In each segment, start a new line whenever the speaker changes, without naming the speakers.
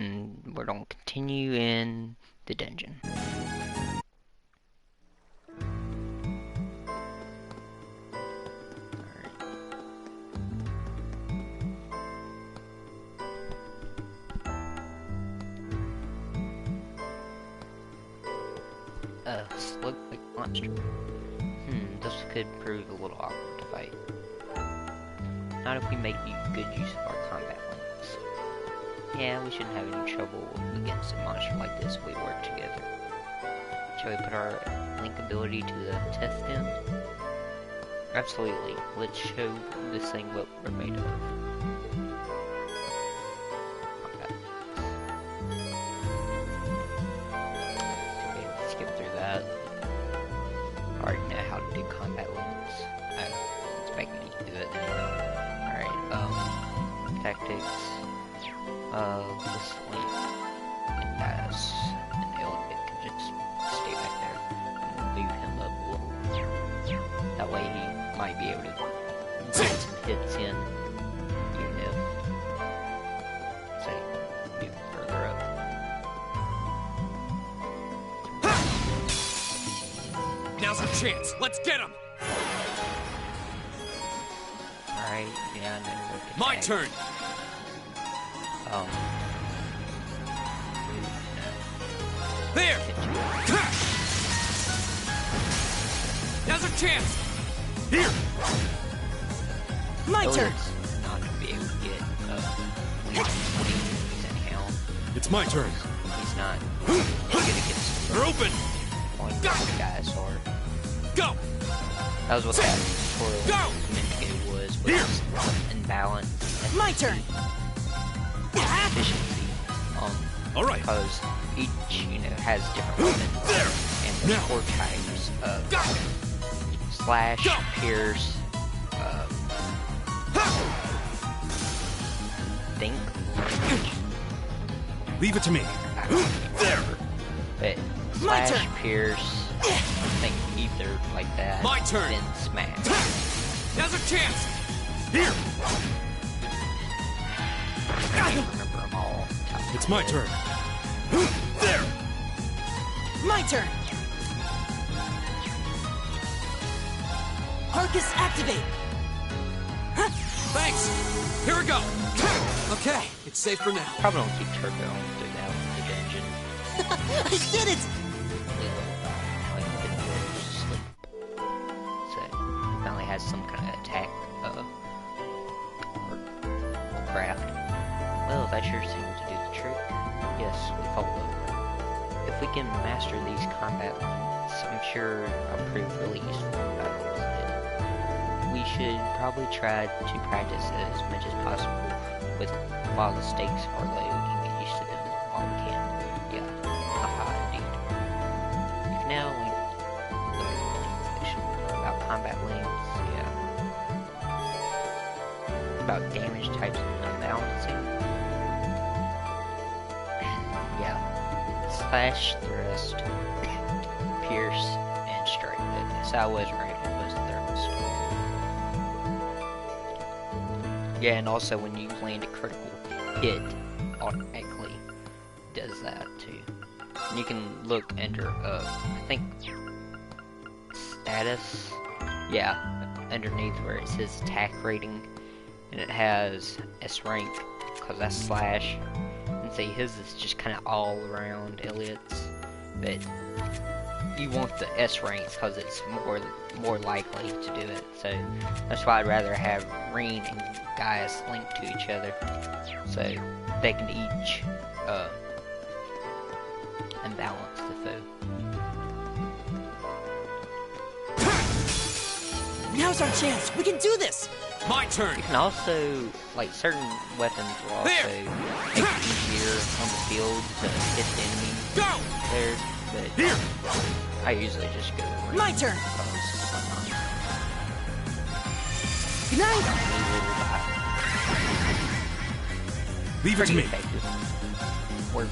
and we're gonna continue in the dungeon. Slug like monster. This could prove a little awkward to fight. Not if we make good use of our combat links. Yeah, we shouldn't have any trouble against a monster like this if we work together. Shall we put our link ability to the test then? Absolutely. Let's show this thing what we're made of. Okay, let's skip through that. I already know how to do combat links. It's making me do it anyway. Alright, tactics. This link as an element can just stay back there and move him up a little. That way he might be able to get some hits in, even if, say, move further up.
Now's our chance. Let's get him.
Alright, yeah, and then we'll get
My
back.
turn. There. Now's our chance. Here.
My turn.
Elliot's not gonna be able to get enemies anyhow.
It's my turn.
He's not good against
They're open.
point guys or
Go.
that was what that tutorial
Go!
was meant to do was
Here!
imbalance
My turn.
efficiency.
All right.
Because each, has different weapons
There.
and the
Now.
core types of
Go.
slash,
Go.
pierce, think,
Leave it to me. There.
but
My
slash,
turn.
pierce, think either like that.
My turn.
Then smash.
Now's our chance. Here.
I can't remember them all.
It's my turn. There.
My turn. Arcus activate.
Thanks. Here we go. Okay, it's safe for now.
Probably don't keep Turbo through that with the dungeon.
I did it.
So, apparently has some kind of attack, or craft. Well, that sure seems to do the trick. Yes, we follow. If we can master these combat links, I'm sure I'll prove really useful in battles. We should probably try to practice as much as possible while the stakes are low and get used to them while we can. Yeah, haha, indeed. You've now learned information about combat links, about damage types and unbalancing. Yeah, slash, thrust, pierce, and strike. So I was right, it was thrust. Yeah, and also when you land a critical hit, automatically does that too. And you can look under, I think, status. Yeah, underneath where it says attack rating, and it has S rank, because that's slash. And see, his is just kind of all around Elliot's, but you want the S ranks because it's more likely to do it. So that's why I'd rather have Reen and Gaius linked to each other, so they can each unbalance the foe.
Now's our chance. We can do this.
My turn.
You can also, like, certain weapons will also
There.
make it easier on the field to hit the enemy
Go.
there, but
Here.
I usually just go Reen
My turn.
because
Good night.
Leave it to
pretty
me.
effective. Works.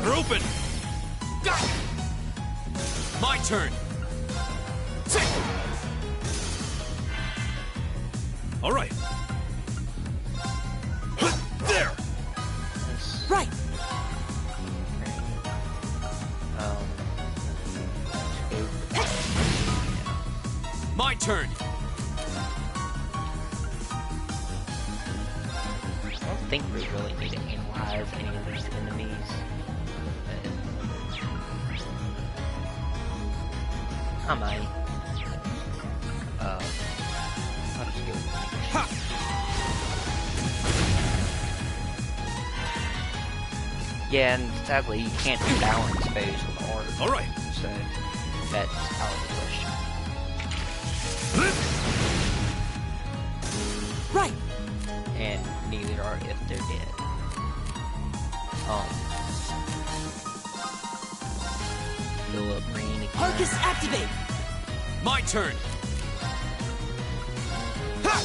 They're open. Go. My turn. All right.
think we really need to analyze any of these enemies. I might. I'll just go with Phoenix. Yeah, and sadly you can't balance phase with art.
Alright.
So that's out of the question.
Right.
And neither are if they're dead. Philip Green again.
Arcus activate.
My turn. Ha!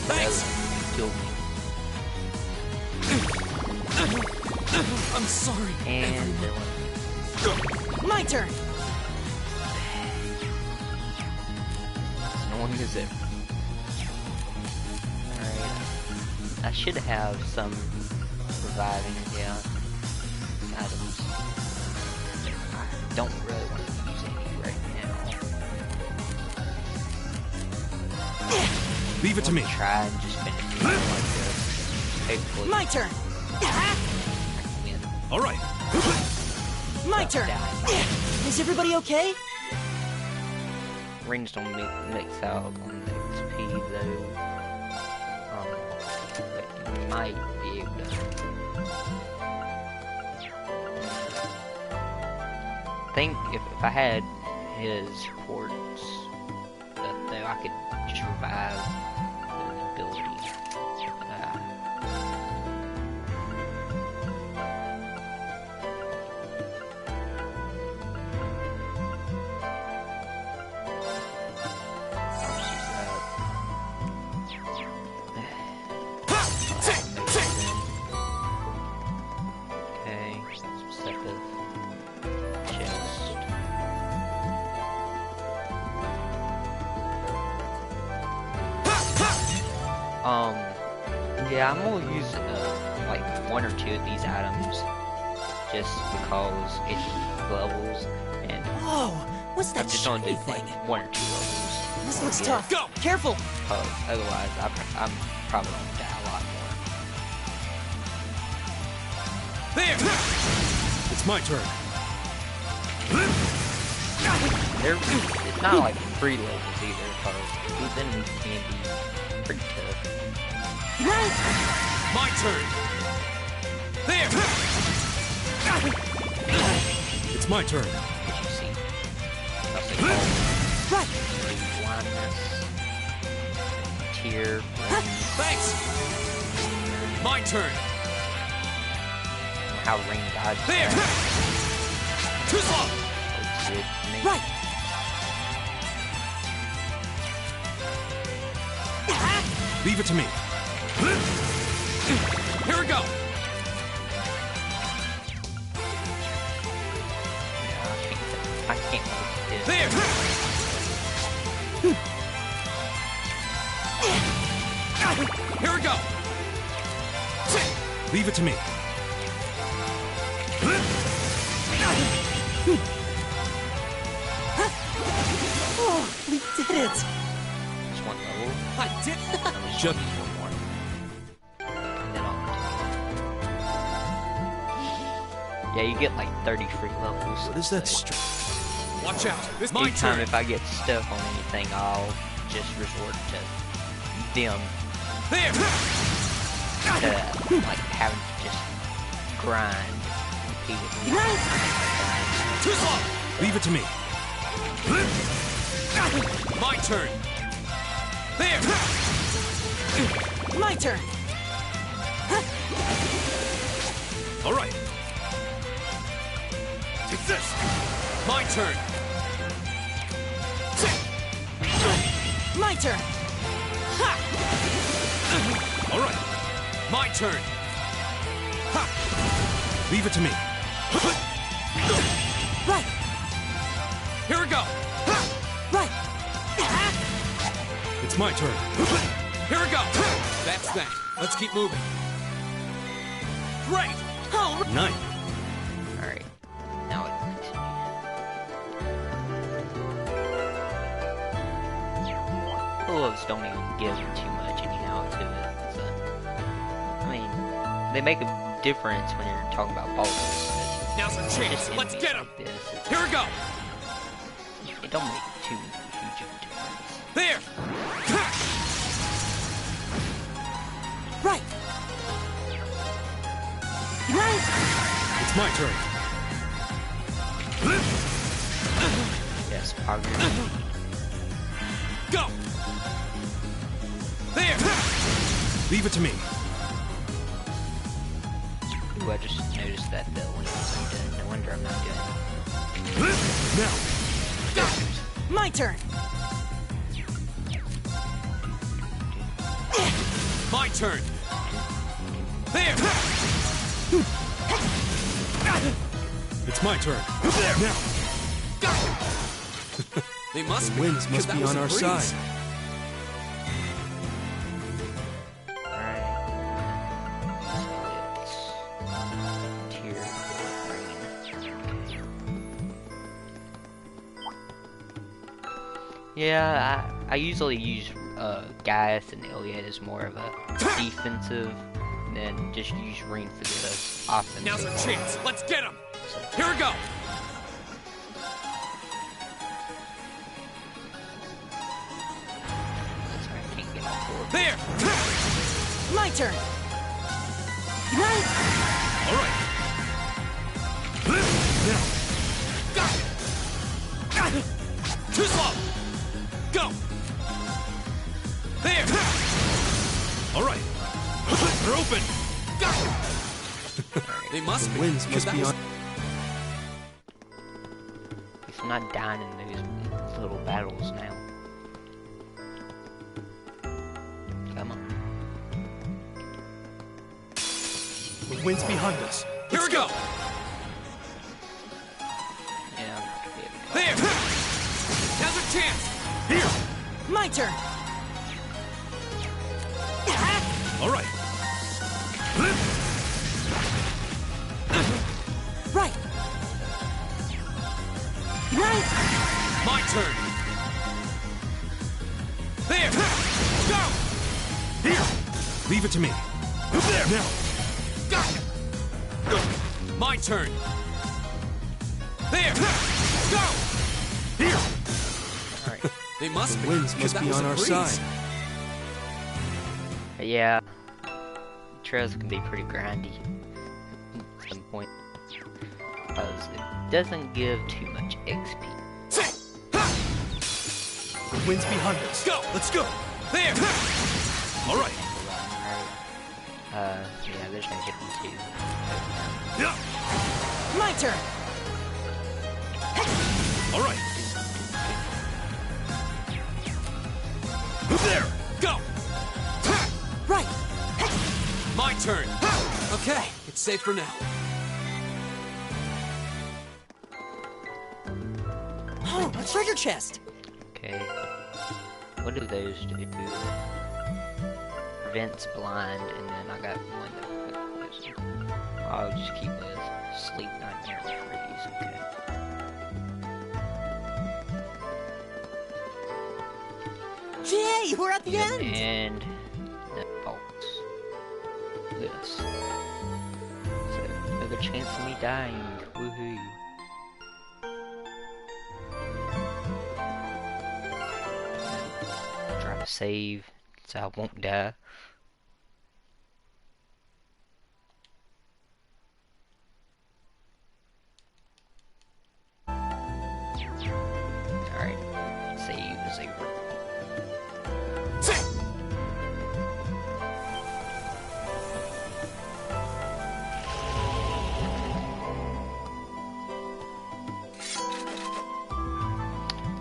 Thanks.
Killed me.
I'm sorry.
And there went.
My turn.
No one is there. Alright. I should have some reviving, yeah, items. I don't really want to use any right now.
Leave it to me.
Try and just finish it like this. Hopefully,
My turn.
I can win.
All right.
My turn. Is everybody okay?
Rings don't mix out on the XP though. But you might be able to. I think if I had his quartz, that I could just revive the ability. Yeah, I'm gonna use like one or two of these items just because it's levels, and
Whoa, what's that
I'm just gonna do
shiny
like
thing?
one or two levels.
This looks
Yeah.
tough.
Go.
Careful.
Otherwise, I'm probably gonna die a lot more.
There. It's my turn.
It's not like free levels either, because these enemies can be pretty tough.
Good night.
My turn. There. It's my turn.
As you see, because they call
Right.
blindness, tear,
Thanks. My turn.
how ring dodge.
There. Too slow.
Right.
Leave it to me. Here we go.
I can't move this.
There. Here we go. Leave it to me.
Oh, we did it.
Just one level.
I did.
Just one more. And then yeah, you get like 30 free levels.
What is that? Watch out. This is my
Anytime
turn.
if I get stuck on anything, I'll just resort to them
There.
to like having to just grind repeatedly.
Good night.
Too slow. Leave it to me. My turn. There.
My turn.
All right. Take this. My turn.
My turn. Ha!
All right. My turn. Ha. Leave it to me.
Right.
Here we go. Ha.
Right.
It's my turn. Here we go. That's that. Let's keep moving. Great.
Oh,
Night.
Alright, now we can continue. Oh, Polos don't even give too much anyhow to it. So, I mean, they make a difference when you're talking about Polos.
Now's our chance. Let's get him.
Like this,
Here we go.
it don't make too huge of a difference.
There.
Right. Right.
It's my turn.
Yes, Augur.
Go. There. Leave it to me.
Ooh, I just noticed that the link was undone. No wonder I'm not doing it.
Now.
My turn.
My turn. There. It's my turn. There. Now. They must be.
Winds must be on our side.
Alright. So it's tier 4 Yeah, I usually use Gaius and Iliad as more of a defensive, and then just use Ring for the offensive.
Now's our chance. Let's get him. Here we go.
Sorry, I can't get all four.
There.
My turn. Right.
All right. Now. Too slow. Go. There. All right. They're open. They must be.
Winds must be on.
He's not dying in those little battles now. Come on.
The wind's behind us.
Here we go.
Yeah,
There. Now's our chance. Here.
My turn.
All right.
Right. Right.
My turn. There. Go. Here. Leave it to me. There. Now. Go. My turn. There. Go. Here.
alright.
They must be.
Winds must be on our side.
Yeah, trails can be pretty grindy at some point because it doesn't give too much XP.
The wind's behind us.
Go. Let's go. There. All right.
Yeah, there's no getting two.
Yeah.
My turn.
All right. There. Go.
Right.
My turn. Okay, it's safe for now.
Oh, a treasure chest.
Okay. What do those do? Prevents blind, and then I got one that I'll just keep a sleep nightmare freeze. Okay.
Yay, we're at the end.
And that bolts. This. So another chance of me dying. Woohoo. Try to save so I won't die. Alright. Save is over.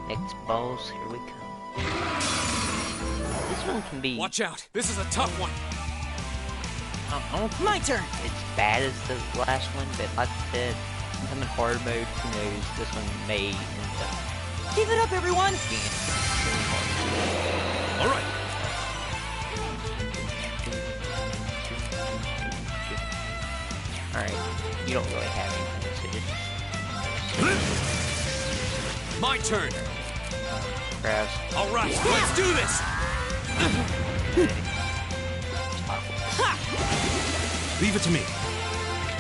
Next boss, here we come. This one can be.
Watch out. This is a tough one.
I don't think
My turn.
it's bad as the last one, but like I said, since I'm in hard mode, who knows? This one may end up
Give it up, everyone.
being really hard.
All right.
Alright, you don't really have anything, so just.
My turn.
Crabs.
All right, let's do this. Leave it to me.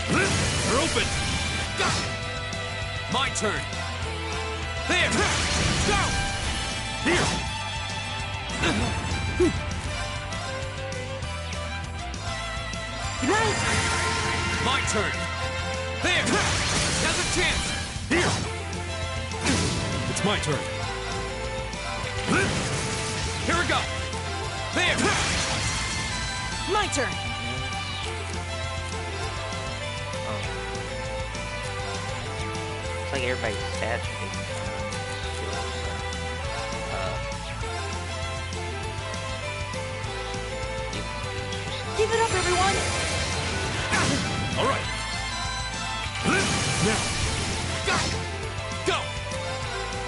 They're open. My turn. There. Go. Here.
Right.
My turn. There. Now's a chance. Here. It's my turn. Here we go. There.
My turn.
It's like everybody's stats are big.
Give it up, everyone.
All right. Now. Go. Go.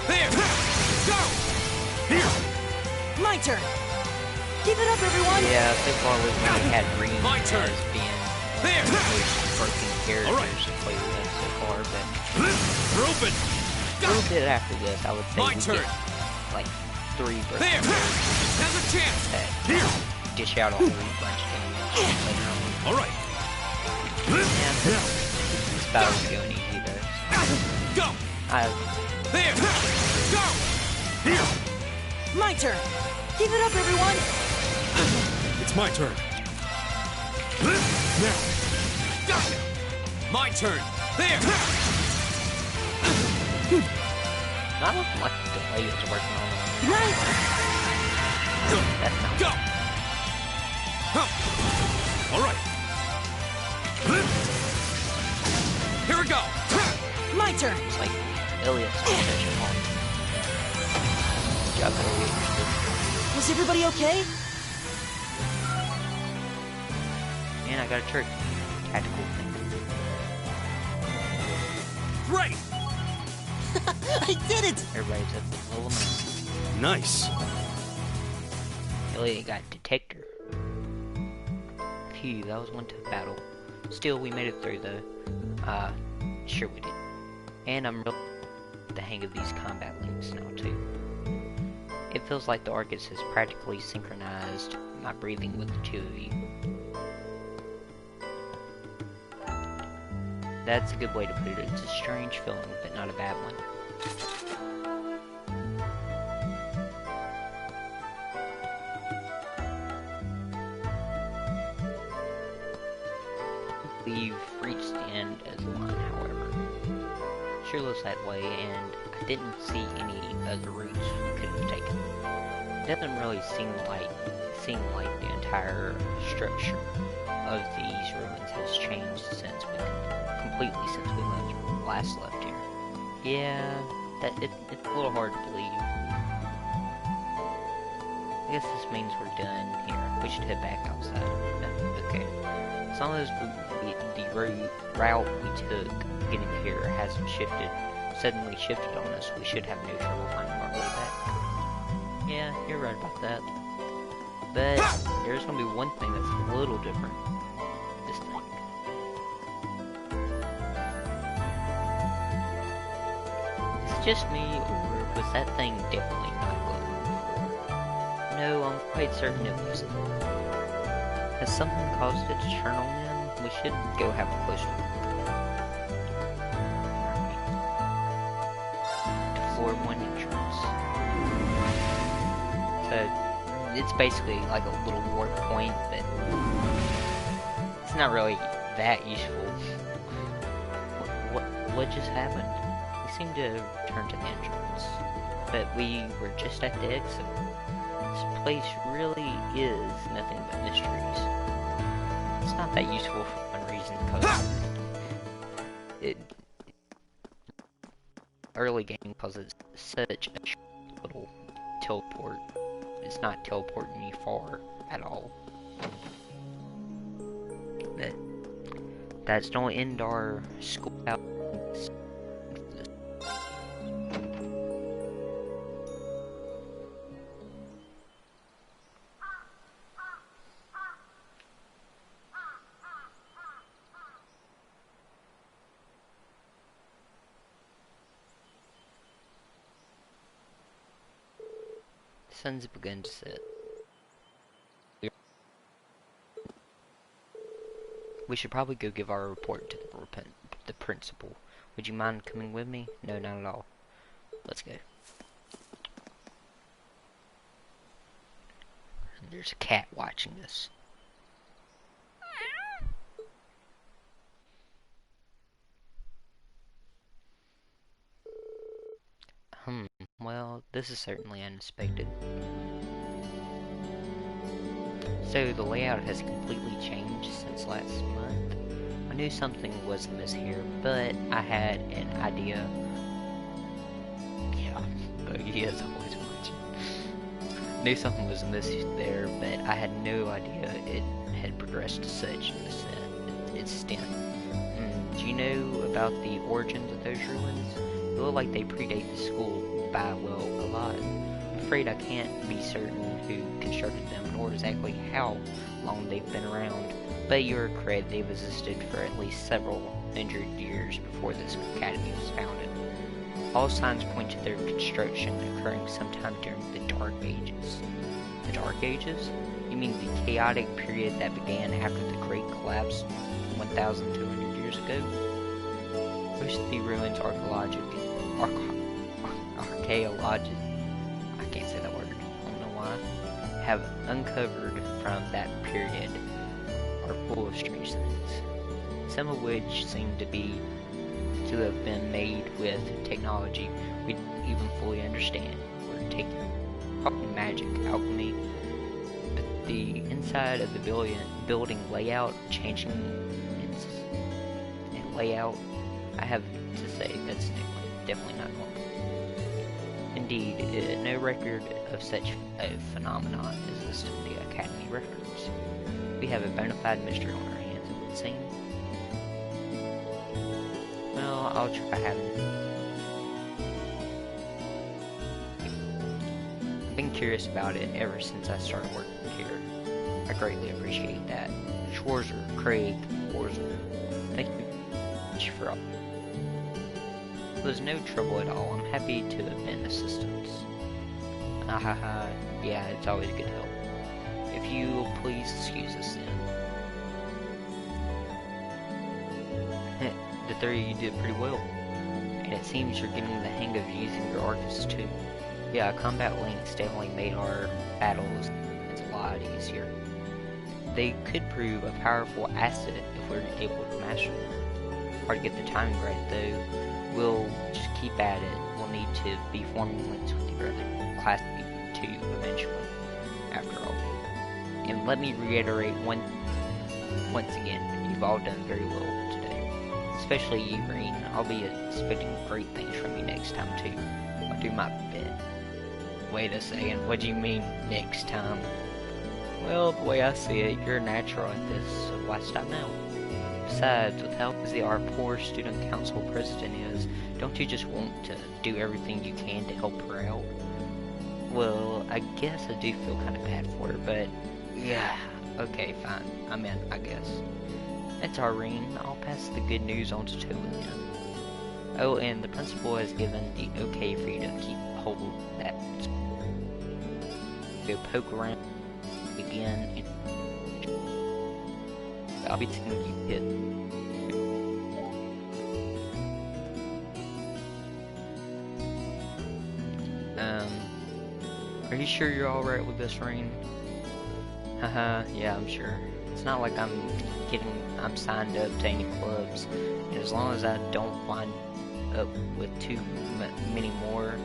There. Go. Here.
My turn. Give it up, everyone.
Yeah, so far we've only had Green
My turn.
as being
There.
the most broken characters
All right.
to play with us so far, but
They're open.
a little bit after this, I would say
My
we
turn.
get like 3 broken
There.
characters
Now's a chance.
that
Here.
dish out a whole bunch of damage later on.
All right.
Yeah,
Now.
this battle's going easy though.
Go. There. Go. Here.
My turn. Give it up, everyone.
It's my turn. Now. Go. My turn. There.
Not looking like the delay is working on them.
Right.
That's not
Go. Huh. All right. Here we go.
My turn.
It's like Elliot's session on. Good job, Elliot.
Was everybody okay?
Man, I got a trick. Tactical thing.
Great.
I did it.
Everybody's at the level 9.
Nice.
Elliot got Detector. Phew, that was one tough battle. Still, we made it through though. Sure we did. And I'm really the hang of these combat links now too. It feels like the Argus has practically synchronized my breathing with the two of you. That's a good way to put it. It's a strange feeling, but not a bad one. We've reached the end as a line, however. Sure looks that way, and I didn't see any other routes we could have taken. It doesn't really seem like the entire structure of these ruins has changed since we last left here. Yeah, it's a little hard to believe. I guess this means we're done here. We should head back outside. Okay. As long as the route we took getting here hasn't suddenly shifted on us, we should have no trouble finding our way back. Yeah, you're right about that. But there's gonna be one thing that's a little different this thing. Is it just me, or was that thing definitely not glowing before? No, I'm quite certain it wasn't. Has something caused it to turn on then? We should go have a closer look. To floor 1 entrance. So, it's basically like a little warp point, but it's not really that useful. What just happened? We seem to have returned to the entrance, but we were just at the exit. This place really is nothing but mysteries. It's not that useful for one reason, because early game causes such a little teleport. It's not teleporting you far at all. But that's don't end our school out. Sun's begun to set. We should probably go give our report to the principal. Would you mind coming with me? No, not at all. Let's go. And there's a cat watching us. Well, this is certainly unexpected. So, the layout has completely changed since last month. I knew something was amiss here, but I had an idea. Yeah, Bogey is always watching. Knew something was amiss there, but I had no idea it had progressed to such an extent. Do you know about the origins of those ruins? They look like they predate the school by, well, a lot. I'm afraid I can't be certain who constructed them, nor exactly how long they've been around. But you're correct, they've existed for at least several hundred years before this academy was founded. All signs point to their construction occurring sometime during the Dark Ages. The Dark Ages? You mean the chaotic period that began after the Great Collapse 1,200 years ago? Most of the ruins I can't say that word, I don't know why, have uncovered from that period are full of strange things, some of which seem to have been made with technology we don't even fully understand. We're talking magic, alchemy, but the inside of the building layout, changing its layout, I have to say that's definitely not normal. Indeed, no record of such a phenomenon is listed in the Academy records. We have a bona fide mystery on our hands, it would seem. Well, I'll try having... I've been curious about it ever since I started working here. I greatly appreciate that. Schwarzer, Craig, Orzel, thank you much for all. There's no trouble at all. I'm happy to have been assistance. Yeah, it's always good help. If you will please excuse us then. The three of you did pretty well. And it seems you're getting the hang of using your arcus too. Yeah, combat links definitely made our battles a lot easier. They could prove a powerful asset if we're able to master them. Hard to get the timing right though. We'll just keep at it. We'll need to be forming links with your other Class B2 eventually, after all. And let me reiterate once again, you've all done very well today. Especially you, Green. I'll be expecting great things from you next time too. I'll do my best. Wait a second, what do you mean, next time? Well, the way I see it, you're natural at this, so why stop now? Besides, with how busy our poor student council president is, don't you just want to do everything you can to help her out? Well, I guess I do feel kind of bad for her, but yeah, okay, fine. I guess. That's Irene. I'll pass the good news on to Toa then. Oh, and the principal has given the okay for you to keep hold of that. Go poke around again. I'll be taking you hit. Are you sure you're alright with this, Rain? Haha, yeah, I'm sure. It's not like I'm signed up to any clubs, and as long as I don't wind up with too many more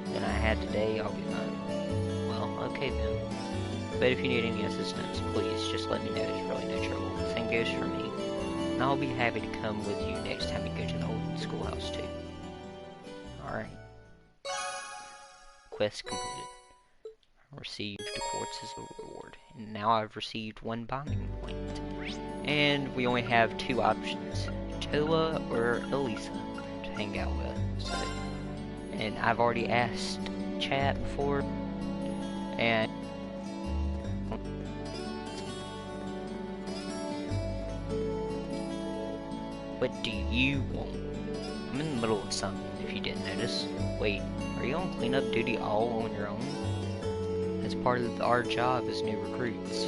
than I had today, I'll be fine. Well, okay then. But if you need any assistance, please just let me know. It's really no trouble. Same goes for me. And I'll be happy to come with you next time you go to the old schoolhouse too. Alright. Quest completed. Received a quartz as a reward. And now I've received 1 bonding point. And we only have 2 options. Toa or Elisa to hang out with. So, and I've already asked chat before. And what do you want? I'm in the middle of something, if you didn't notice. Wait, are you on cleanup duty all on your own? That's part of our job as new recruits.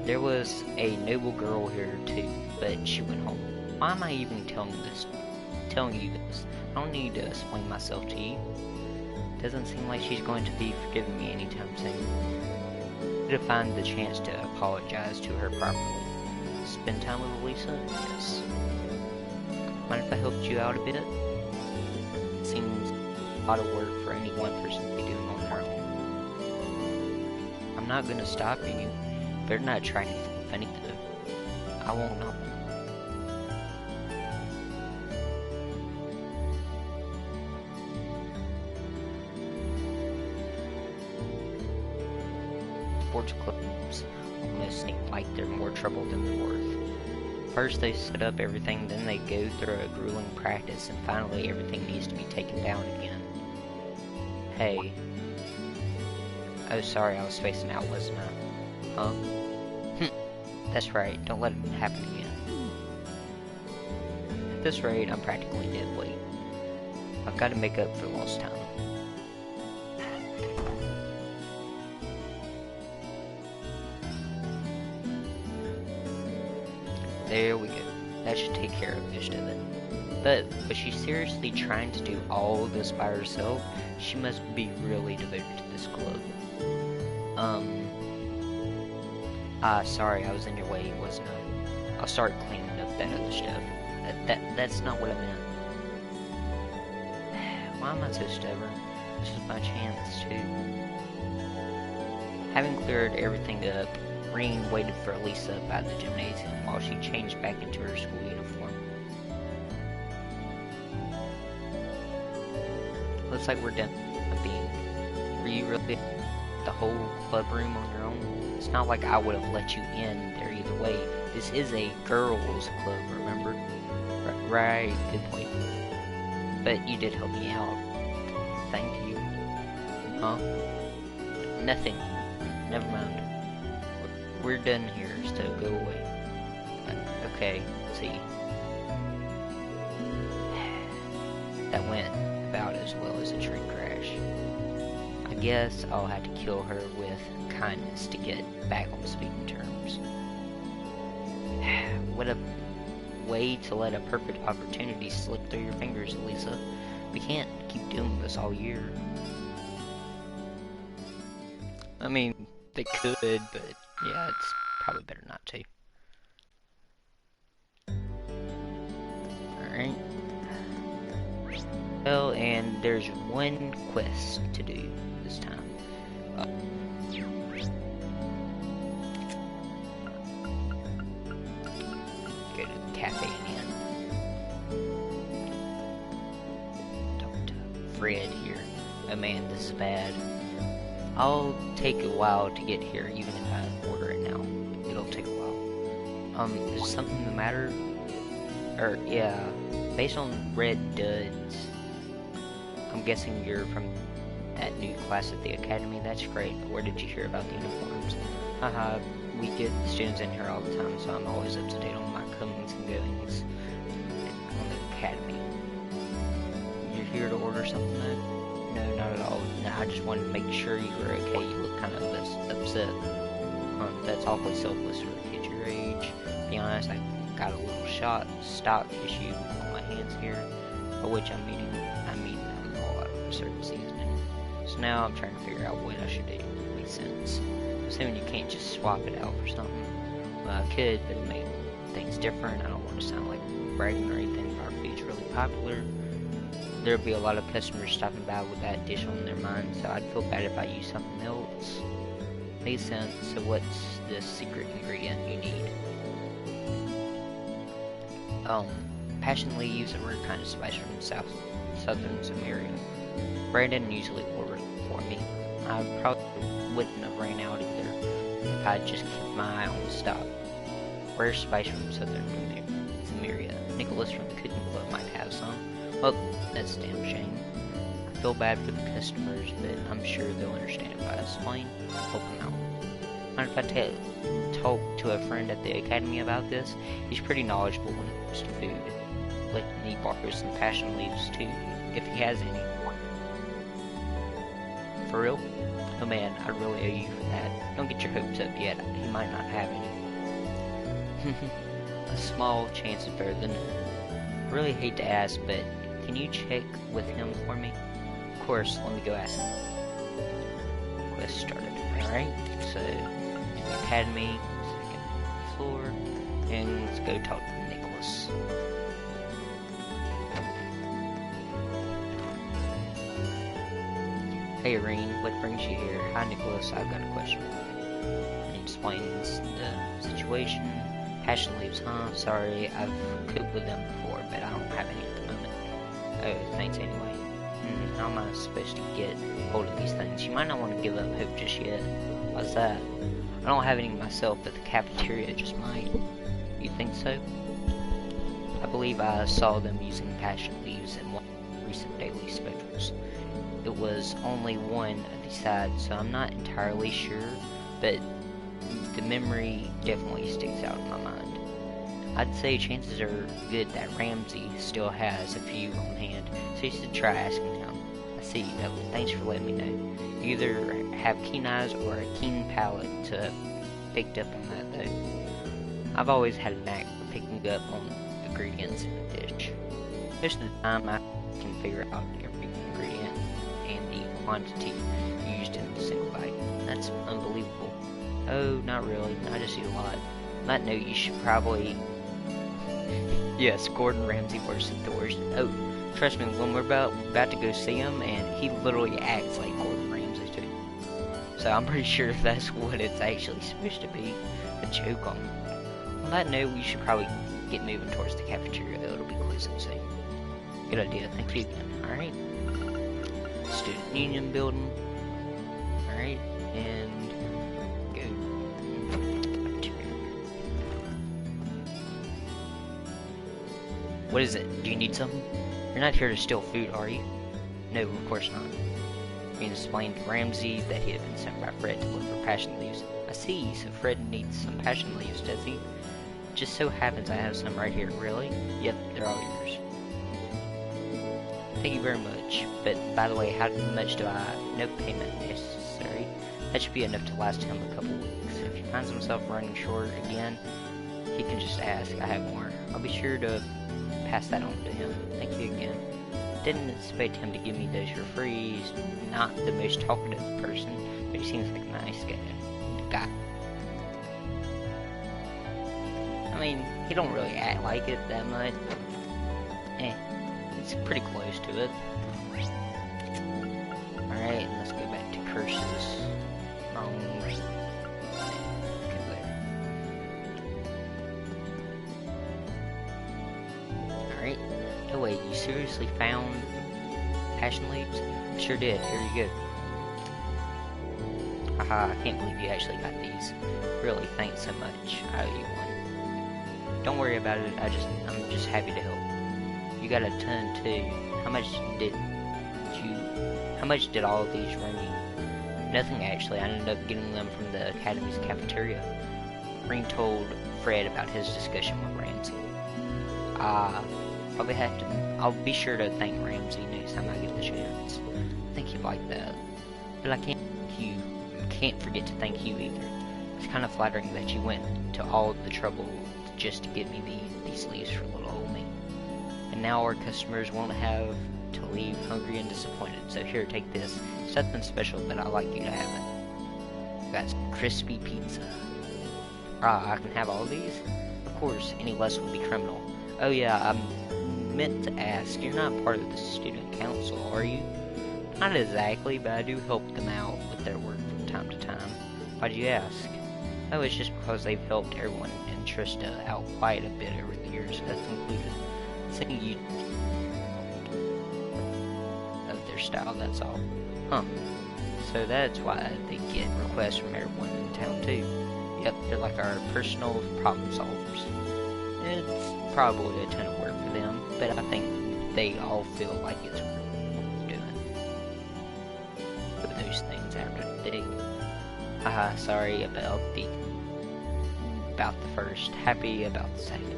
There was a noble girl here too, but she went home. Why am I even telling you this? I don't need to explain myself to you. Doesn't seem like she's going to be forgiving me anytime soon. To find the chance to apologize to her properly. Spend time with Elisa? Yes. Mind if I helped you out a bit? Seems a lot of work for any one person to be doing on their own. I'm not gonna stop you. Better not try anything funny though. I won't know. Sports clubs almost seem like they're more trouble than they're worth. First they set up everything, then they go through a grueling practice, and finally everything needs to be taken down again. Hey. Oh, sorry, I was spacing out, wasn't I? Huh? That's right, don't let it happen again. At this rate, I'm practically dead weight. I've got to make up for lost time. There we go. That should take care of most of it. But was she seriously trying to do all this by herself? She must be really devoted to this club. Sorry, I was in your way, wasn't I? I'll start cleaning up that other stuff. That's not what I meant. Why am I so stubborn? This is my chance, too. Having cleared everything up, Rean waited for Elisa by the gymnasium while she changed back into her school uniform. Looks like we're done being. Were you really the whole club room on your own? It's not like I would have let you in there either way. This is a girls' club, remember? Right, good point. But you did help me out. Thank you. Huh? Nothing. Never mind. We're done here, so go away. Okay, see. That went about as well as a train crash. I guess I'll have to kill her with kindness to get back on speaking terms. What a way to let a perfect opportunity slip through your fingers, Elisa. We can't keep doing this all year. I mean, they could, but yeah, it's probably better not to. Alright. Well, and there's one quest to do this time. Go to the cafe again. Talk to Fred here. Oh man, this is bad. I'll take a while to get here, even if I order it now. It'll take a while. Is something the matter? Yeah, based on red duds, I'm guessing you're from that new class at the academy. That's great, but where did you hear about the uniforms? Haha, we get students in here all the time, so I'm always up to date on my comings and goings on the academy. You're here to order something though? No, not at all. No, I just wanted to make sure you were okay. You look kind of upset. That's awfully selfless for a kid your age. To be honest, I got a little stock issue on my hands here, by which I mean all out of a certain seasoning. So now I'm trying to figure out what I should do to make sense. Assuming you can't just swap it out for something. Well, I could, but it make things different. I don't want to sound like bragging or anything. Our food's really popular. There'll be a lot of customers stopping by with that dish on their mind, so I'd feel bad if I used something else. Makes sense. So what's the secret ingredient you need? Passion leaves are a kind of spice from southern Samaria. Brandon usually orders it for me. I probably wouldn't have ran out either if I'd just kept my eye on the stock. Rare spice from southern Samaria. Nicholas from the cooking club might have some. Well, that's a damn shame. I feel bad for the customers, but I'm sure they'll understand if I explain. Help them out. Mind if I talk to a friend at the academy about this? He's pretty knowledgeable when it comes to food. Let me borrow some passion leaves too, if he has any. For real? Oh man, I really owe you for that. Don't get your hopes up yet. He might not have any. A small chance is better than none. Really hate to ask, but can you check with him for me? Of course, let me go ask him. Quest started. Alright, so Academy, second floor, and let's go talk to Nicholas. Hey Irene, what brings you here? Hi Nicholas, I've got a question. He explains the situation. Passion leaves, huh? Sorry, I've cooked with them before, but I don't have any at the moment. Oh, thanks anyway. How am I supposed to get hold of these things? You might not want to give up hope just yet. Why's that? I don't have any myself, but the cafeteria just might. You think so? I believe I saw them using passion leaves in one of the recent daily specials. It was only one of these sides, so I'm not entirely sure, but the memory definitely sticks out in my mind. I'd say chances are good that Ramsey still has a few on hand, so you should try asking him. I see. Thanks for letting me know. You either have keen eyes or a keen palate to picked up on that, though. I've always had a knack for picking up on ingredients in a dish. Most of the time, I can figure out every ingredient and the quantity used in a single bite. That's unbelievable. Oh, not really. I just eat a lot. On that note, you should probably... Yes, Gordon Ramsay versus Thor's. Oh, trust me, when we're about to go see him, and he literally acts like Gordon Ramsay too. So I'm pretty sure that's what it's actually supposed to be, a joke on. On that note, we should probably get moving towards the cafeteria. It'll be closing soon. Good idea. Thank you again. All right. Student Union building. All right, and go. What is it? Do you need something? You're not here to steal food, are you? No, of course not. He explained to Ramsey that he had been sent by Fred to look for passion leaves. I see, so Fred needs some passion leaves, does he? Just so happens I have some right here. Really? Yep, they're all yours. Thank you very much. But, by the way, how much do I... No payment necessary. That should be enough to last him a couple weeks. If he finds himself running short again, he can just ask. I have more. I'll be sure to pass that on to him. Thank you again. Didn't expect him to give me those for free. He's not the most talkative person, but he seems like a nice guy. I mean, he don't really act like it that much. It's pretty close to it. Alright, let's go back to curses. Wrong. Alright. Oh wait, you seriously found passion leaves? I sure did. Here you go. Haha, I can't believe you actually got these. Really, thanks so much. I owe you one. Don't worry about it. I'm just happy to help. You got a ton too. How much did all of these run you? Nothing actually. I ended up getting them from the Academy's cafeteria. Green told Fred about his discussion with Ramsey. I'll be sure to thank Ramsey next time I get the chance. I think he'd like that. But I can't forget to thank you either. It's kind of flattering that you went to all the trouble just to give me these leaves for little old me. And now our customers won't have to leave hungry and disappointed. So here, take this. It's nothing special, but I'd like you to have it. Got some crispy pizza. I can have all these? Of course, any less would be criminal. Oh yeah, I meant to ask, you're not part of the student council, are you? Not exactly, but I do help them out with their work from time to time. Why'd you ask? Oh, it's just because they've helped everyone in Trista out quite a bit over the years, us included. Saying you of their style, that's all. Huh. So that's why they get requests from everyone in town too. Yep, they're like our personal problem solvers. It's probably a ton of work for them, but I think they all feel like it's worth doing. Put those things after the day. Haha, sorry about the first. Happy about the second.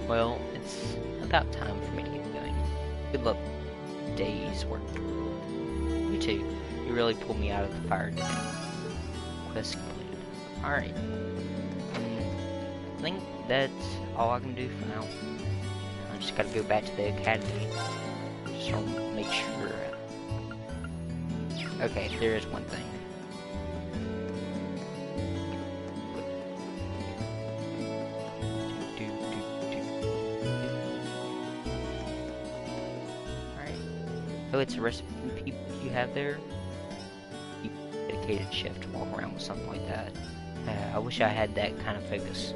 Well, it's about time for me to get going. Good luck, day's work. You too. really pulled me out of the fire today. Quest completed. Alright. I think that's all I can do for now. I just gotta go back to the academy. Just want to make sure. Okay, there is one thing. Oh, it's a recipe you have there? You dedicated chef to walk around with something like that. I wish I had that kind of focus.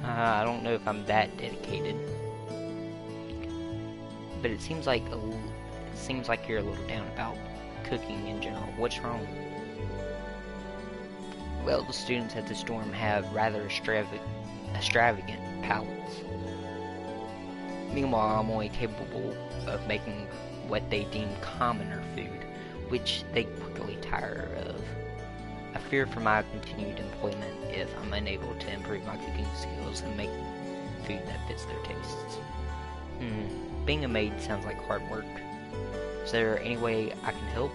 I don't know if I'm that dedicated. But it seems like you're a little down about cooking in general. What's wrong? Well, the students at this dorm have rather extravagant palates. Meanwhile, I'm only capable of making what they deem commoner food, which they quickly tire of. I fear for my continued employment if I'm unable to improve my cooking skills and make food that fits their tastes. Being a maid sounds like hard work. Is there any way I can help?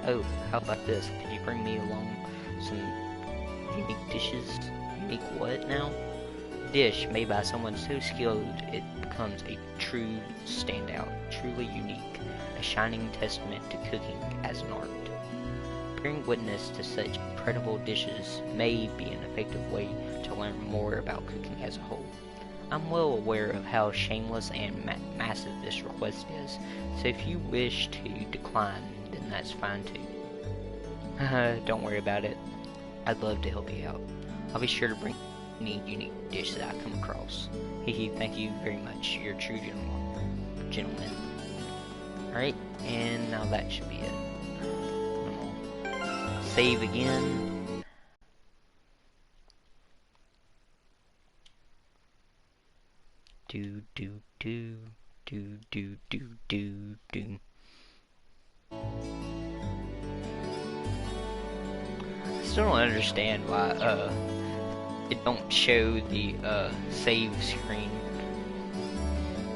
Oh, how about this? Could you bring me along some unique dishes? Unique what now? Dish made by someone so skilled it becomes a true standout, truly unique, a shining testament to cooking as an art. Bearing witness to such incredible dishes may be an effective way to learn more about cooking as a whole. I'm well aware of how shameless and massive this request is, so if you wish to decline, then that's fine too. Don't worry about it. I'd love to help you out. I'll be sure to bring any unique dish that I come across. Hehe, thank you very much. You're a true gentleman. Alright, and now that should be it. Save again. Do. I still don't understand why it don't show the save screen,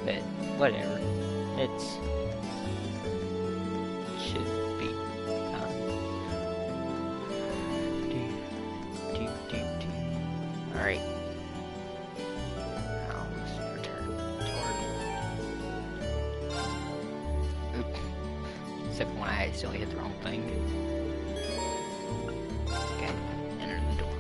but whatever. It should be Alright. Now let's return toward. Oops. Except when I accidentally hit the wrong thing. Okay, enter the door.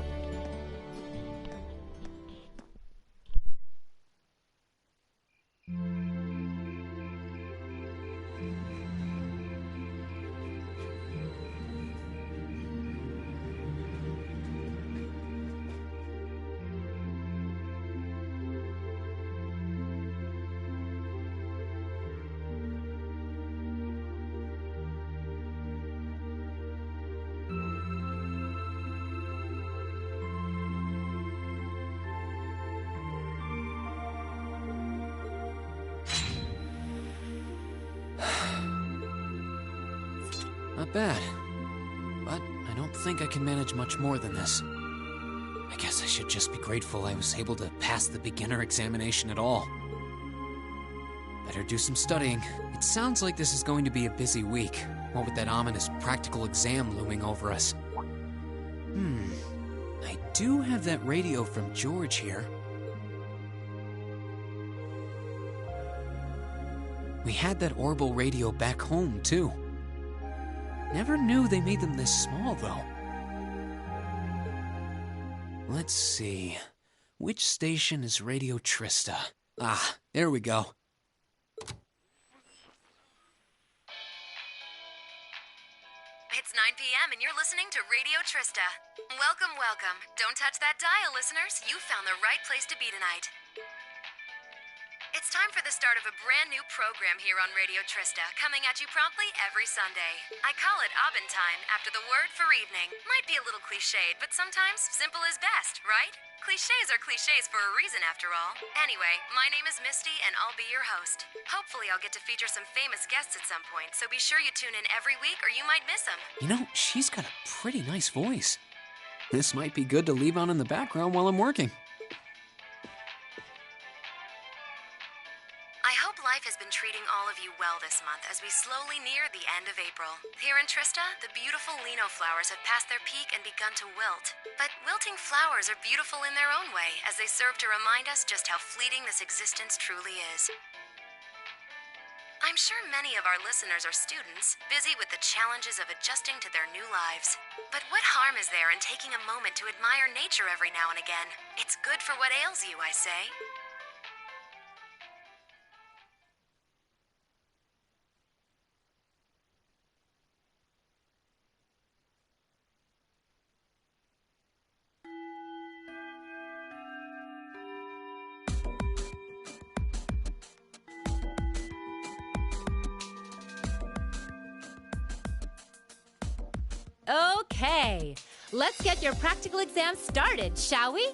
Not bad. But I don't think I can manage much more than this. I guess I should just be grateful I was able to pass the beginner examination at all. Better do some studying. It sounds like this is going to be a busy week, what with that ominous practical exam looming over us. I do have that radio from George here. We had that Orbital radio back home, too. Never knew they made them this small, though. Let's see. Which station is Radio Trista? Ah, there we go.
It's 9 p.m. and you're listening to Radio Trista. Welcome, welcome. Don't touch that dial, listeners. You found the right place to be tonight. It's time for the start of a brand new program here on Radio Trista, coming at you promptly every Sunday. I call it Abendtime after the word for evening. Might be a little cliched, but sometimes simple is best, right? Clichés are clichés for a reason, after all. Anyway, my name is Misty, and I'll be your host. Hopefully I'll get to feature some famous guests at some point, so be sure you tune in every week or you might miss them.
You know, she's got a pretty nice voice. This might be good to leave on in the background while I'm working.
I hope life has been been treating all of you well this month as we slowly near the end of April. Here in Trista, the beautiful Lino flowers have passed their peak and begun to wilt. But wilting flowers are beautiful in their own way, as they serve to remind us just how fleeting this existence truly is. I'm sure many of our listeners are students, busy with the challenges of adjusting to their new lives. But what harm is there in taking a moment to admire nature every now and again? It's good for what ails you, I say.
Okay, let's get your practical exam started, shall we?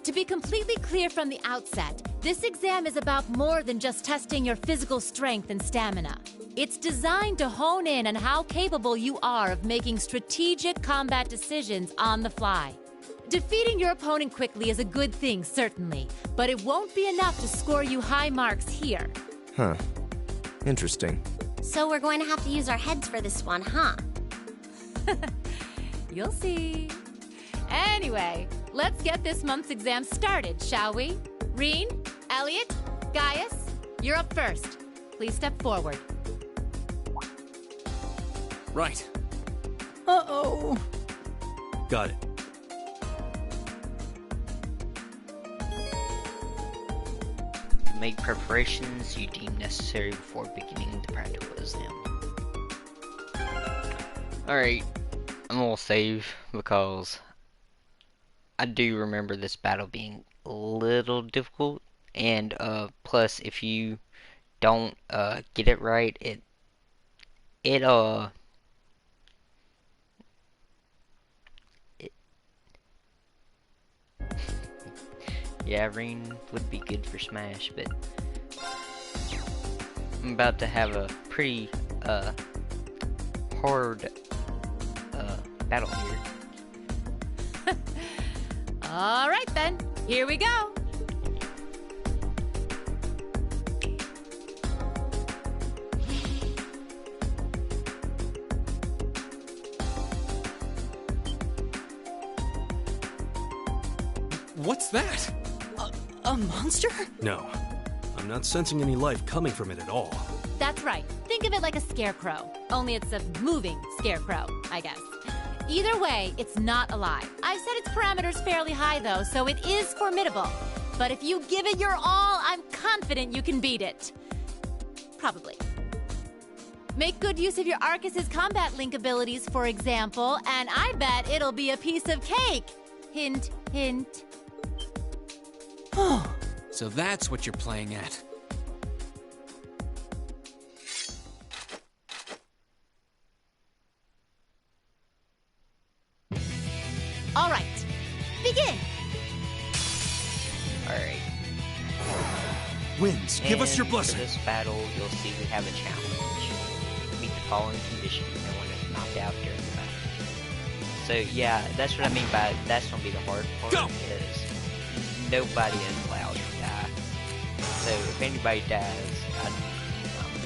To be completely clear from the outset, this exam is about more than just testing your physical strength and stamina. It's designed to hone in on how capable you are of making strategic combat decisions on the fly. Defeating your opponent quickly is a good thing, certainly, but it won't be enough to score you high marks here.
Huh. Interesting.
So we're going to have to use our heads for this one, huh?
You'll see. Anyway, let's get this month's exam started, shall we? Reen, Elliot, Gaius, you're up first. Please step forward.
Right.
Uh-oh.
Got it.
Make preparations you deem necessary before beginning the practical exam. Alright, I'm gonna save because I do remember this battle being a little difficult, and plus if you don't get it right, yeah, Reen would be good for Smash, but I'm about to have a pretty hard battle here.
All right then, here we go.
What's that?
A monster?
No. I'm not sensing any life coming from it at all.
That's right. Think of it like a scarecrow. Only it's a moving scarecrow, I guess. Either way, it's not alive. I've set its parameters fairly high, though, so it is formidable. But if you give it your all, I'm confident you can beat it. Probably. Make good use of your Arcus's combat link abilities, for example, and I bet it'll be a piece of cake. Hint, hint.
So that's what you're playing at.
All right, begin.
Alright.
Winds, give us your blessing.
For this battle, you'll see we have a challenge. Meet the following conditions. No one is knocked out during the battle. So yeah, that's what I mean by that's gonna be the hard part.
Go!
Is nobody is allowed to die. So if anybody dies, I'm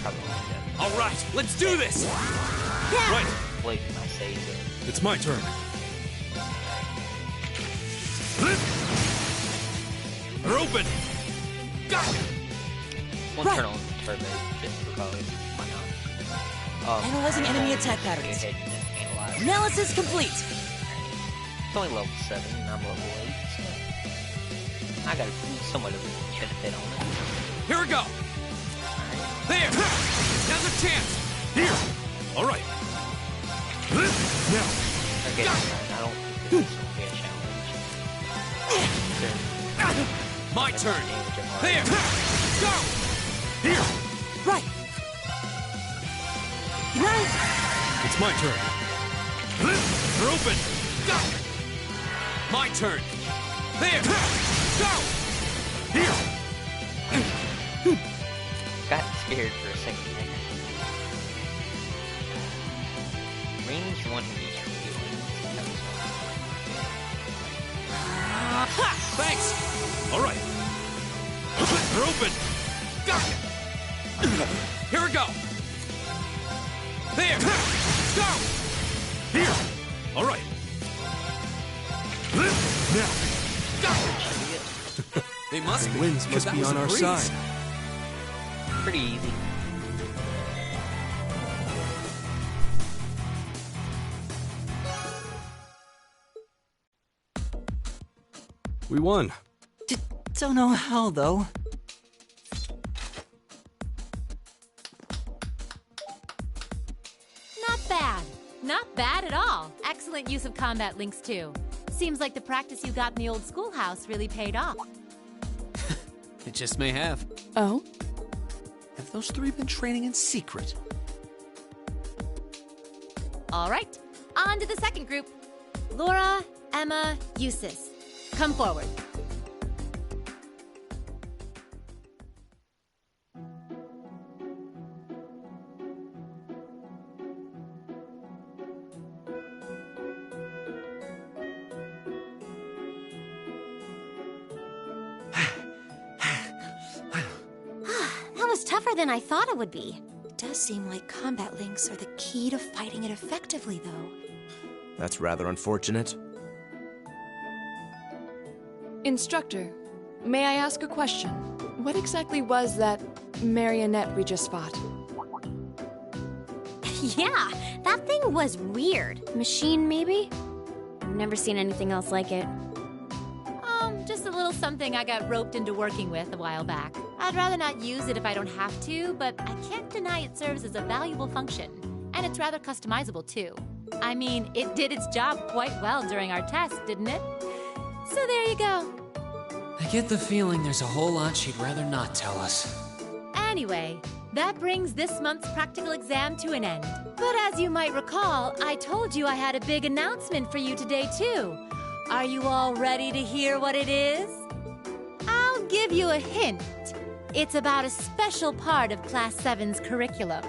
probably gonna
All right, let's do this. Right.
wait my save.
It's my turn. They're open.
We'll
Right.
turn on turbo just because why not?
Analyzing enemy attack
Go
patterns.
ahead and analyze.
Analysis complete.
It's only level 7 and I'm level 8, so I got somewhat of a benefit on it.
Here we go. There. Now's a chance. Here. All right. Now.
Okay, I don't think this will be a challenge.
My turn. There. Go. Here.
Right. Good night.
It's my turn. They're open. Go. My turn. There. Go. Here.
Got scared for a second there. Reen's one who needs healing. That was
Ha! Thanks. All right. They're open. Go.
go! There! Go! Here! All right. Now! Go!
They must be.
Winds
because
must
that
be
was
on
a
our
breeze.
side.
Pretty easy.
We won.
Don't know how, though.
Not bad. Not bad at all. Excellent use of combat links, too. Seems like the practice you got in the old schoolhouse really paid off.
It just may have.
Oh? Have those three been training in secret?
All right, on to the second group. Laura, Emma, Eustace. Come forward.
That was tougher than I thought it would be.
It does seem like combat links are the key to fighting it effectively, though.
That's rather unfortunate.
Instructor, may I ask a question? What exactly was that marionette we just fought?
Yeah, that thing was weird. Machine, maybe? I've never seen anything else like it.
Just a little something I got roped into working with a while back. I'd rather not use it if I don't have to, but I can't deny it serves as a valuable function. And it's rather customizable, too. I mean, it did its job quite well during our test, didn't it? So there you go.
I get the feeling there's a whole lot she'd rather not tell us.
Anyway, that brings this month's practical exam to an end. But as you might recall, I told you I had a big announcement for you today, too. Are you all ready to hear what it is? I'll give you a hint. It's about a special part of Class 7's curriculum.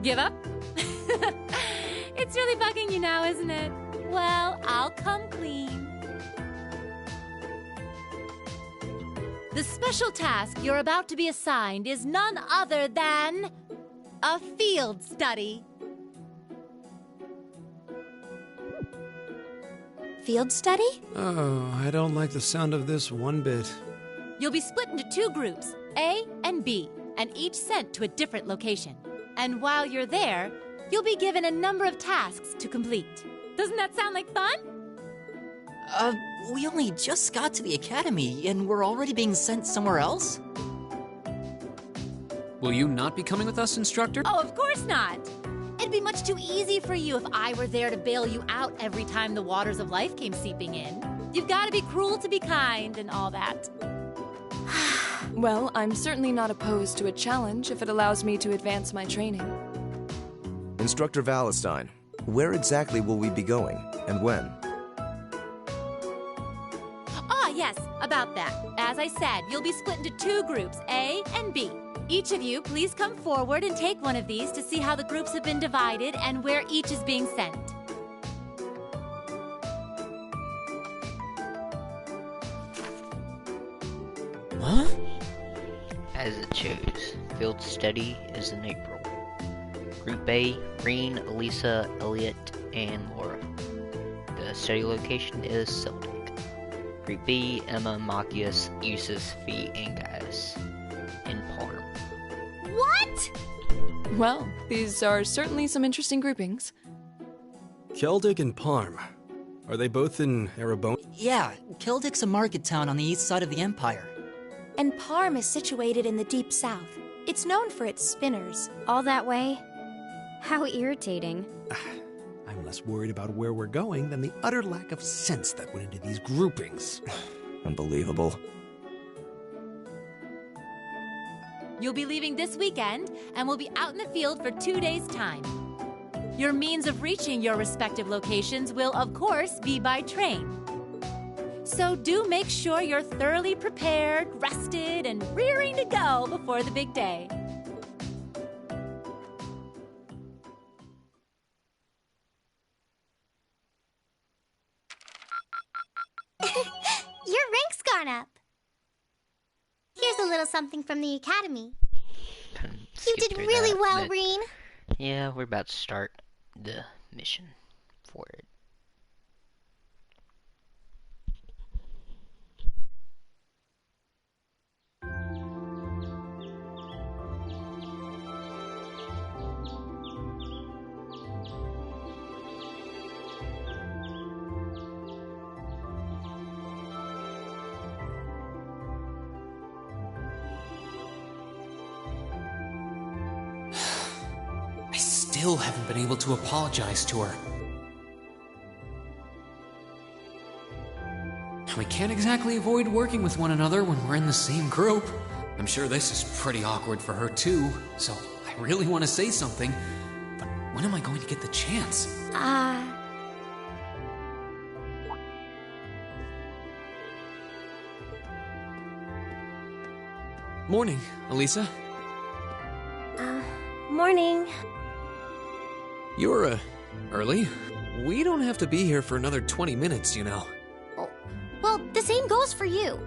Give up? It's really bugging you now, isn't it? Well, I'll come clean. The special task you're about to be assigned is none other than a field study.
Field study?
Oh, I don't like the sound of this one bit.
You'll be split into two groups, A and B, and each sent to a different location. And while you're there, you'll be given a number of tasks to complete. Doesn't that sound like fun?
We only just got to the academy, and we're already being sent somewhere else?
Will you not be coming with us, instructor?
Oh, of course not. It'd be much too easy for you if I were there to bail you out every time the waters of life came seeping in. You've got to be cruel to be kind and all that.
Well, I'm certainly not opposed to a challenge if it allows me to advance my training.
Instructor Valentine, where exactly will we be going, and when?
Ah, yes, about that. As I said, you'll be split into two groups, A and B. Each of you, please come forward and take one of these to see how the groups have been divided and where each is being sent.
Huh?
As it shows, field study is in April. Group A, Reen, Elisa, Elliot, and Laura. The study location is Celtic. Group B, Emma, Machias, Eustace, Fee, and Gaius. In Parm.
What?
Well, these are certainly some interesting groupings.
Keldic and Parm. Are they both in Erebone?
Yeah, Keldic's a market town on the east side of the Empire.
And Parm is situated in the deep south. It's known for its spinners.
All that way? How irritating.
I'm less worried about where we're going than the utter lack of sense that went into these groupings.
Unbelievable.
You'll be leaving this weekend, and we'll be out in the field for 2 days' time. Your means of reaching your respective locations will, of course, be by train. So do make sure you're thoroughly prepared, rested, and rearing to go before the big day.
Your rank's gone up. Here's a little something from the Academy. You
Skip
did
through
really
that,
well,
but-
Reen.
Yeah, we're about to start the mission for it.
I still haven't been able to apologize to her. And we can't exactly avoid working with one another when we're in the same group. I'm sure this is pretty awkward for her too, so I really want to say something. But when am I going to get the chance? Morning, Elisa.
Morning.
You're, early. We don't have to be here for another 20 minutes, you know.
Well, the same goes for you.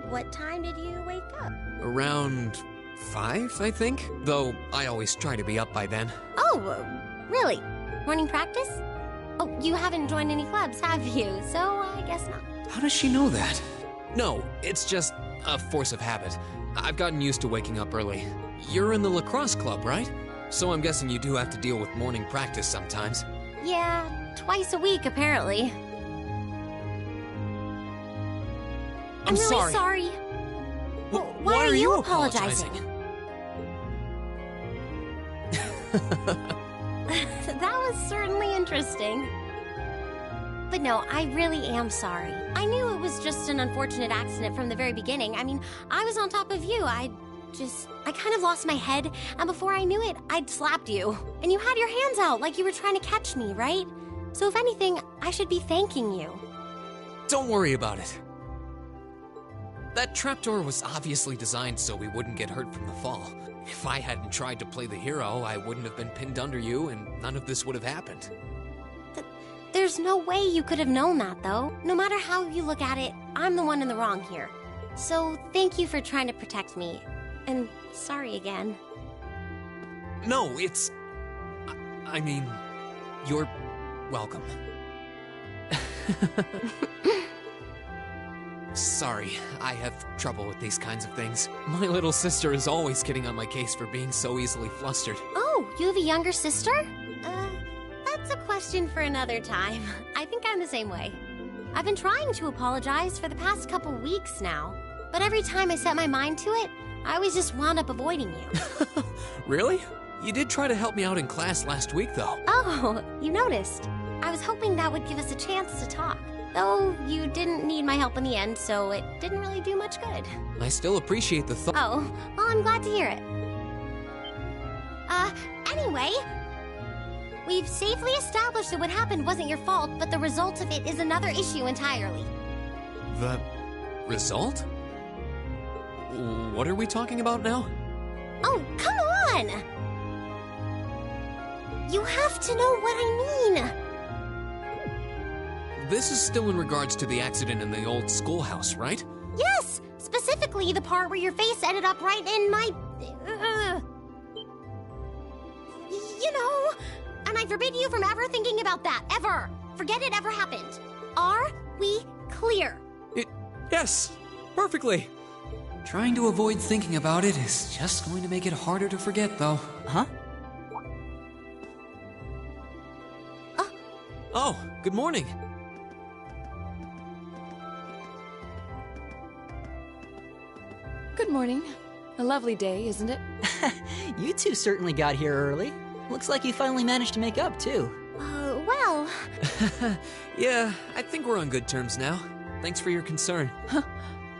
What time did you wake up?
Around 5, I think? Though I always try to be up by then.
Oh, really? Morning practice? Oh, you haven't joined any clubs, have you? So I guess not.
How does she know that? No, it's just a force of habit. I've gotten used to waking up early. You're in the lacrosse club, right? So I'm guessing you do have to deal with morning practice sometimes.
Yeah, twice a week, apparently. I'm really
sorry.
sorry.
Why
are you
apologizing?
That was certainly interesting. But no, I really am sorry. I knew it was just an unfortunate accident from the very beginning. I mean, I was on top of you. I kind of lost my head, and before I knew it, I'd slapped you. And you had your hands out like you were trying to catch me, right? So if anything, I should be thanking you.
Don't worry about it. That trapdoor was obviously designed so we wouldn't get hurt from the fall. If I hadn't tried to play the hero, I wouldn't have been pinned under you, and none of this would have happened.
There's no way you could have known that, though. No matter how you look at it, I'm the one in the wrong here. So thank you for trying to protect me. And sorry again.
No, it's... I mean, you're welcome. Sorry, I have trouble with these kinds of things. My little sister is always getting on my case for being so easily flustered.
Oh, you have a younger sister? That's a question for another time. I think I'm the same way. I've been trying to apologize for the past couple weeks now, but every time I set my mind to it, I always just wound up avoiding you.
Really? You did try to help me out in class last week, though.
Oh, you noticed. I was hoping that would give us a chance to talk. Though you didn't need my help in the end, so it didn't really do much good.
I still appreciate the thought.
Oh, well, I'm glad to hear it. Anyway, we've safely established that what happened wasn't your fault, but the result of it is another issue entirely.
The result? What are we talking about now?
Oh, come on! You have to know what I mean.
This is still in regards to the accident in the old schoolhouse, right?
Yes! Specifically the part where your face ended up right in my... You know, and I forbid you from ever thinking about that, ever. Forget it ever happened. Are we clear?
Yes, perfectly. Trying to avoid thinking about it is just going to make it harder to forget, though.
Huh?
Oh, good morning.
Good morning. A lovely day, isn't it?
You two certainly got here early. Looks like you finally managed to make up, too.
Well...
Yeah, I think we're on good terms now. Thanks for your concern.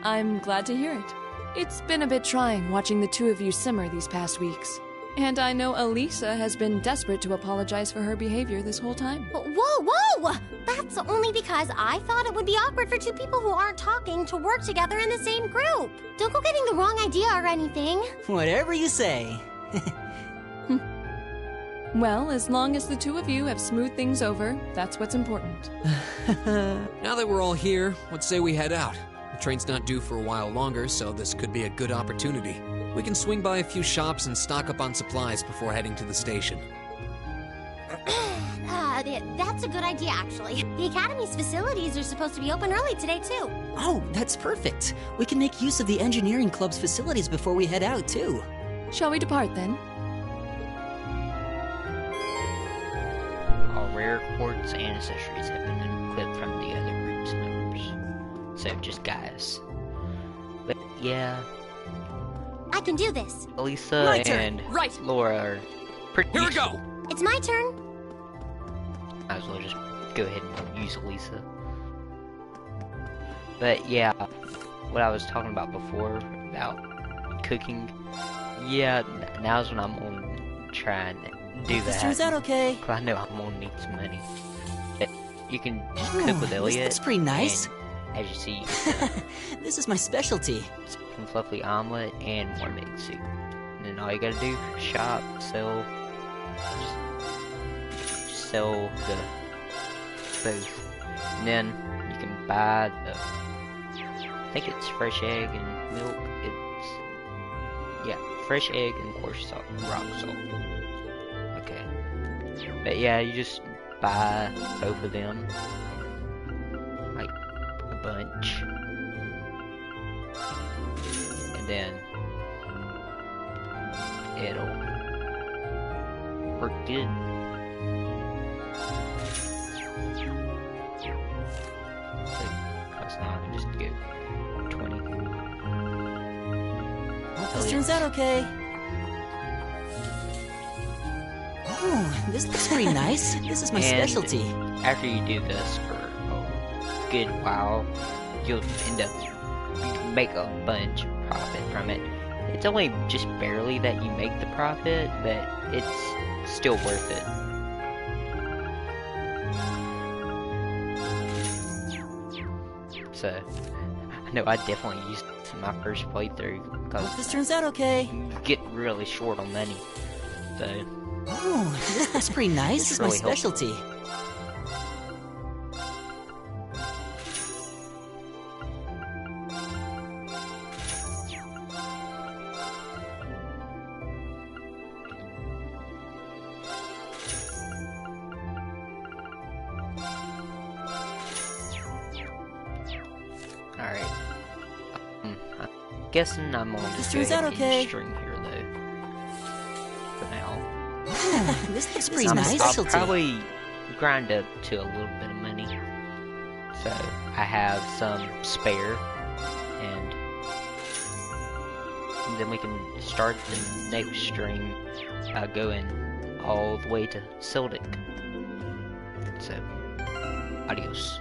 I'm glad to hear it. It's been a bit trying watching the two of you simmer these past weeks. And I know Elisa has been desperate to apologize for her behavior this whole time.
Whoa! That's only because I thought it would be awkward for two people who aren't talking to work together in the same group. Don't go getting the wrong idea or anything.
Whatever you say.
Well, as long as the two of you have smoothed things over, that's what's important.
Now that we're all here, let's say we head out. The train's not due for a while longer, so this could be a good opportunity. We can swing by a few shops and stock up on supplies before heading to the station.
That's a good idea, actually. The Academy's facilities are supposed to be open early today, too.
Oh, that's perfect. We can make use of the engineering club's facilities before we head out, too.
Shall we depart, then?
All rare quartz and accessories have been equipped from the other group's members. So just guys. But yeah,
I can do this.
Elisa
My turn.
and
Right.
Laura are pretty
Here we
useful.
go!
It's my turn.
Might as well just go ahead and use Elisa. But yeah, what I was talking about before, about cooking, yeah, now's when I'm gonna try and do
This
that.
turns out okay.
'Cause I know I'm gonna need some money. But you can just
Ooh,
cook with
this
Elliot.
looks pretty nice.
And, as you see,
This is my specialty.
some fluffy omelet and warm egg soup. And then all you gotta do, shop, sell, just sell the both. And then you can buy the, I think it's fresh egg and milk. It's, yeah, fresh egg and coarse salt, rock salt. Okay. But yeah, you just buy both of them, like a bunch. And then it'll work good. That's not just go 20.
This turns out okay. Ooh, this looks pretty nice. This is my
And
specialty.
After you do this for a good while, you'll end up, you can make a bunch of profit from it. It's only just barely that you make the profit, but it's still worth it. So, I know I definitely used it in my first playthrough, because
This turns out okay.
you get really short on money. So,
Ooh, this looks pretty nice. This is my
really helpful.
specialty.
alright. I'm guessing I'm on
This
just
turns out okay.
string here, though. For now.
Ooh, this looks pretty
I'll
nice.
probably grind up to a little bit of money. So, I have some spare. And then we can start the next string by going all the way to Sildic. So, adios.